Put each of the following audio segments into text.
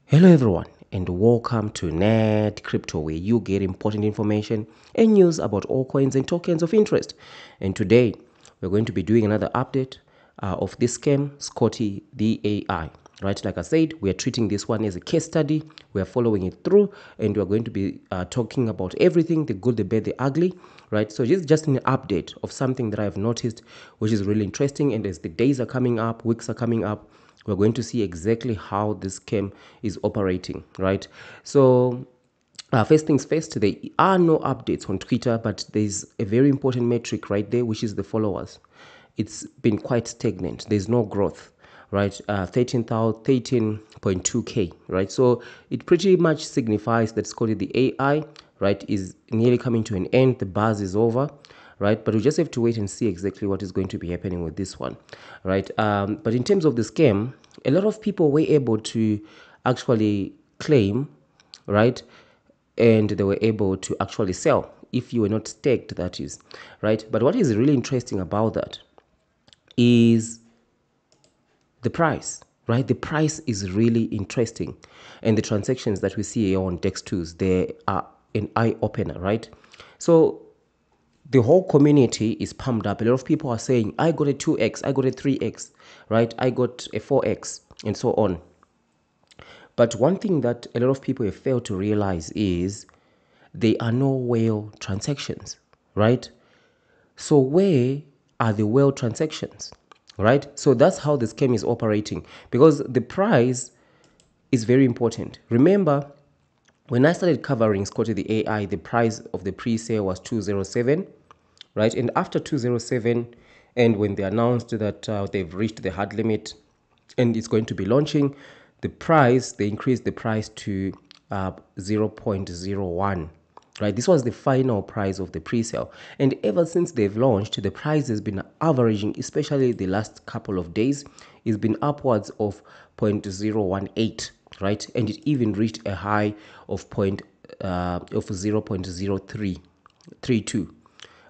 Hello everyone and welcome to Net Crypto, where you get important information and news about all coins and tokens of interest. And today we're going to be doing another update of this scam, Scotty the AI. Right, like I said, we are treating this one as a case study. We are following it through, and we are going to be talking about everything, the good, the bad, the ugly. Right, so this is just an update of something that I've noticed, which is really interesting. And as the days are coming up, weeks are coming up, we're going to see exactly how this scam is operating, right? So first things first, there are no updates on Twitter, but there's a very important metric right there, which is the followers. It's been quite stagnant. There's no growth, right? 13.2K, right? So it pretty much signifies that Scotty the AI, right, is nearly coming to an end. The buzz is over, right? But we just have to wait and see exactly what is going to be happening with this one, right? But in terms of the scam, a lot of people were able to actually claim, right? And they were able to actually sell if you were not staked, that is, right? But what is really interesting about that is the price, right? The price is really interesting. And the transactions that we see here on DEX2s, they are an eye opener, right? So the whole community is pumped up. A lot of people are saying, I got a 2x, I got a 3x, right? I got a 4x, and so on. But one thing that a lot of people have failed to realize is there are no whale transactions, right? So where are the whale transactions, right? So that's how the scam is operating, because the price is very important. Remember, when I started covering Scotty the AI, the price of the pre-sale was 207, right? And after 207, and when they announced that they've reached the hard limit and it's going to be launching, they increased the price to 0.01. Right, this was the final price of the pre-sale, and ever since they've launched, the price has been averaging, especially the last couple of days, it's been upwards of 0.018, right? And it even reached a high of 0.0332,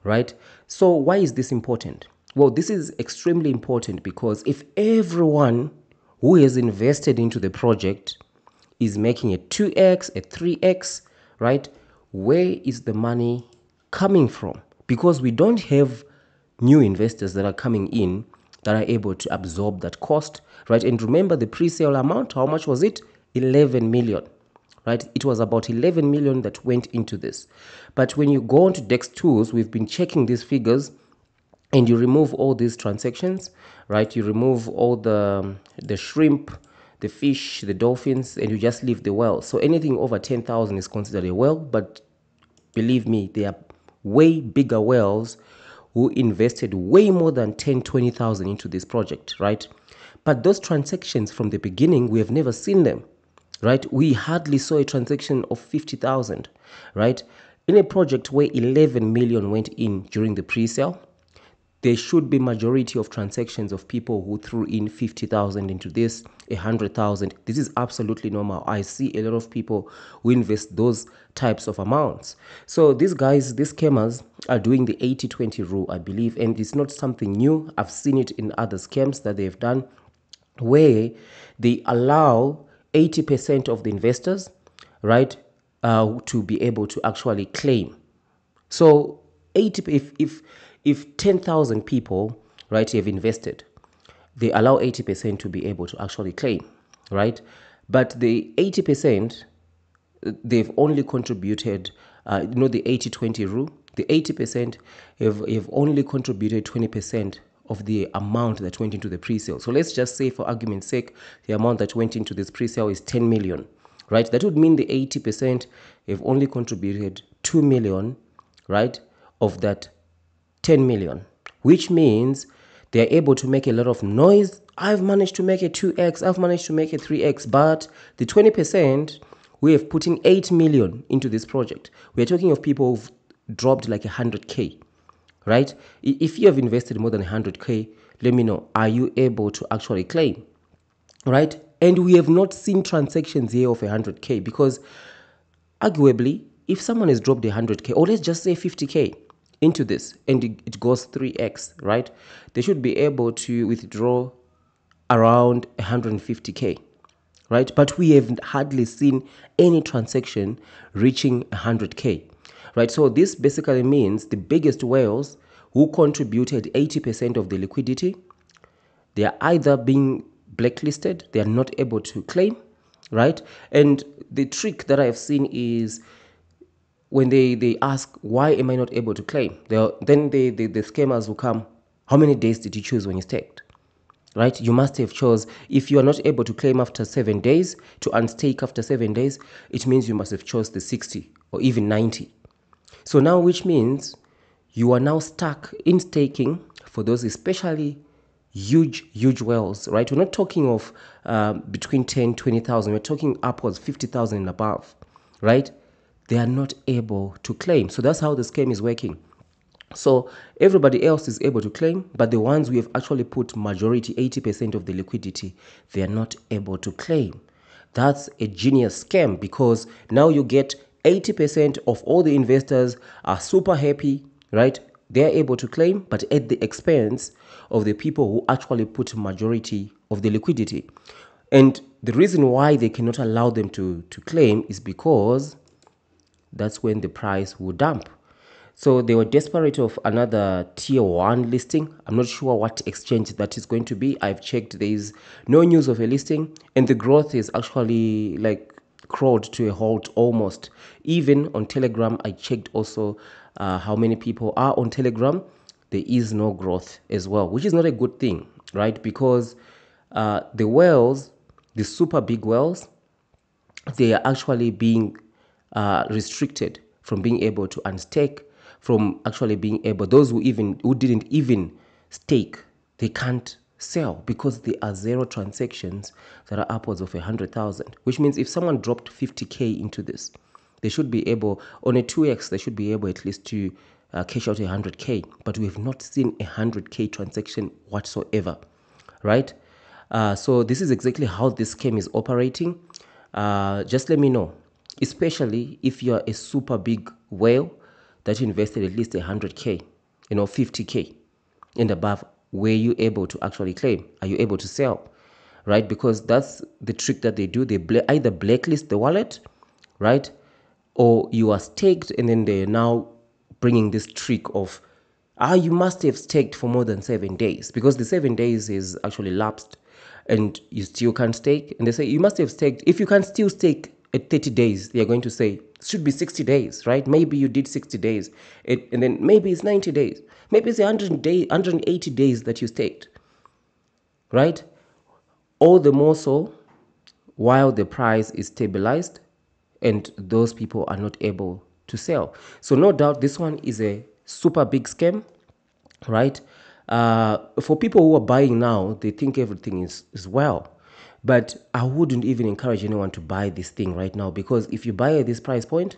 right? So why is this important? Well, this is extremely important because if everyone who has invested into the project is making a 2x, a 3x, right? Where is the money coming from? Because we don't have new investors that are coming in that are able to absorb that cost, right? And remember the pre-sale amount, how much was it? 11 million, right? It was about 11 million that went into this. But when you go onto Dex Tools, we've been checking these figures, and you remove all these transactions, right? You remove all the shrimp, the fish, the dolphins, and you just leave the whale. So anything over 10,000 is considered a whale, but believe me, there are way bigger whales who invested way more than 10, 20,000 into this project, right? But those transactions from the beginning, we have never seen them, right? We hardly saw a transaction of 50,000, right? In a project where 11 million went in during the pre-sale, there should be majority of transactions of people who threw in 50,000 into this, 100,000. This is absolutely normal. I see a lot of people who invest those types of amounts. So these guys, these scammers, are doing the 80-20 rule, I believe, and it's not something new. I've seen it in other scams that they've done, where they allow 80% of the investors, right, to be able to actually claim. So 80, if 10,000 people, right, have invested, they allow 80% to be able to actually claim, right? But the 80%, they've only contributed, the 80-20 rule, the 80% have only contributed 20% of the amount that went into the pre-sale. So let's just say, for argument's sake, the amount that went into this pre-sale is 10 million, right? That would mean the 80% have only contributed 2 million, right, of that 10 million, which means they're able to make a lot of noise. I've managed to make a 2x, I've managed to make a 3x, but the 20%, we have put in 8 million into this project. We're talking of people who've dropped like 100K, right? If you have invested more than 100K, let me know, are you able to actually claim, right? And we have not seen transactions here of 100K, because arguably, if someone has dropped 100K, or let's just say 50K into this, and it goes 3x, right? They should be able to withdraw around 150K, right? But we have hardly seen any transaction reaching 100K, right? So this basically means the biggest whales who contributed 80% of the liquidity, they are either being blacklisted, they are not able to claim, right? And the trick that I have seen is when they ask, why am I not able to claim? Then the scammers will come, how many days did you choose when you staked? Right? You must have chose, if you are not able to claim after 7 days, to unstake after 7 days, it means you must have chose the 60 or even 90. So now, which means you are now stuck in staking for those especially huge wells, right? We're not talking of between 10, 20,000. We're talking upwards 50,000 and above, right? They are not able to claim. So that's how the scam is working. So everybody else is able to claim, but the ones we have actually put majority, 80% of the liquidity, they are not able to claim. That's a genius scam, because now you get 80% of all the investors are super happy, right? They're able to claim, but at the expense of the people who actually put majority of the liquidity. And the reason why they cannot allow them to claim is because that's when the price will dump. So they were desperate of another tier 1 listing. I'm not sure what exchange that is going to be. I've checked, there is no news of a listing, and the growth is actually like crawled to a halt almost. Even on Telegram, I checked also how many people are on Telegram. There is no growth as well, which is not a good thing, right? Because the whales, the super big whales, they are actually being restricted from being able to unstake, from actually being able, those who didn't even stake, they can't sell because there are zero transactions that are upwards of 100,000, which means if someone dropped 50K into this, they should be able, on a 2x, they should be able at least to cash out 100K, but we have not seen 100K transaction whatsoever, right? So this is exactly how this scheme is operating. Just let me know, especially if you're a super big whale that invested at least 100K, 50K and above, were you able to actually claim? Are you able to sell? Right? Because that's the trick that they do. They either blacklist the wallet, right? Or you are staked, and then they're now bringing this trick of, you must have staked for more than 7 days, because the 7 days is actually lapsed and you still can't stake. And they say you must have staked. If you can still stake at 30 days, they are going to say it should be 60 days, right? Maybe you did 60 days, and then maybe it's 90 days. Maybe it's 180 days that you staked, right? All the more so while the price is stabilized and those people are not able to sell. So no doubt this one is a super big scam, right? For people who are buying now, they think everything is well. But I wouldn't even encourage anyone to buy this thing right now, because if you buy at this price point,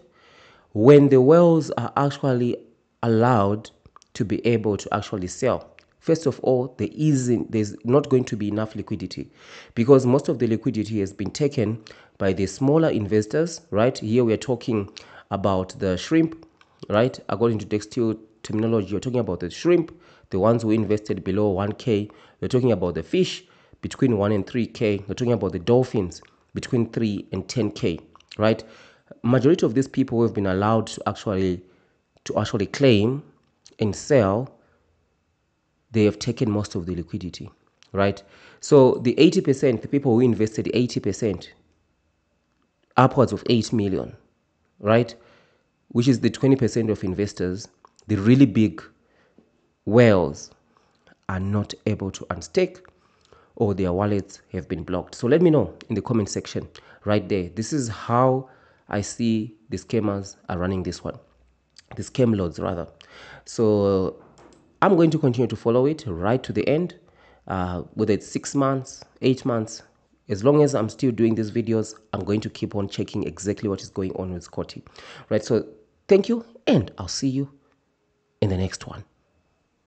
when the whales are actually allowed to be able to actually sell, first of all, there's not going to be enough liquidity, because most of the liquidity has been taken by the smaller investors, right? Here we are talking about the shrimp, right? According to textile terminology, you're talking about the shrimp, the ones who invested below 1K. We're talking about the fish between 1 and 3K. We're talking about the dolphins between 3 and 10K, right? Majority of these people who have been allowed to actually claim and sell, they have taken most of the liquidity, right? So the 80%, the people who invested 80%, upwards of 8 million, right? Which is the 20% of investors, the really big whales are not able to unstake, or their wallets have been blocked. So let me know in the comment section right there. This is how I see the scammers are running this one, the scam lords rather. So I'm going to continue to follow it right to the end, whether it's 6 months, 8 months. As long as I'm still doing these videos, I'm going to keep on checking exactly what is going on with Scotty, right? So thank you, and I'll see you in the next one.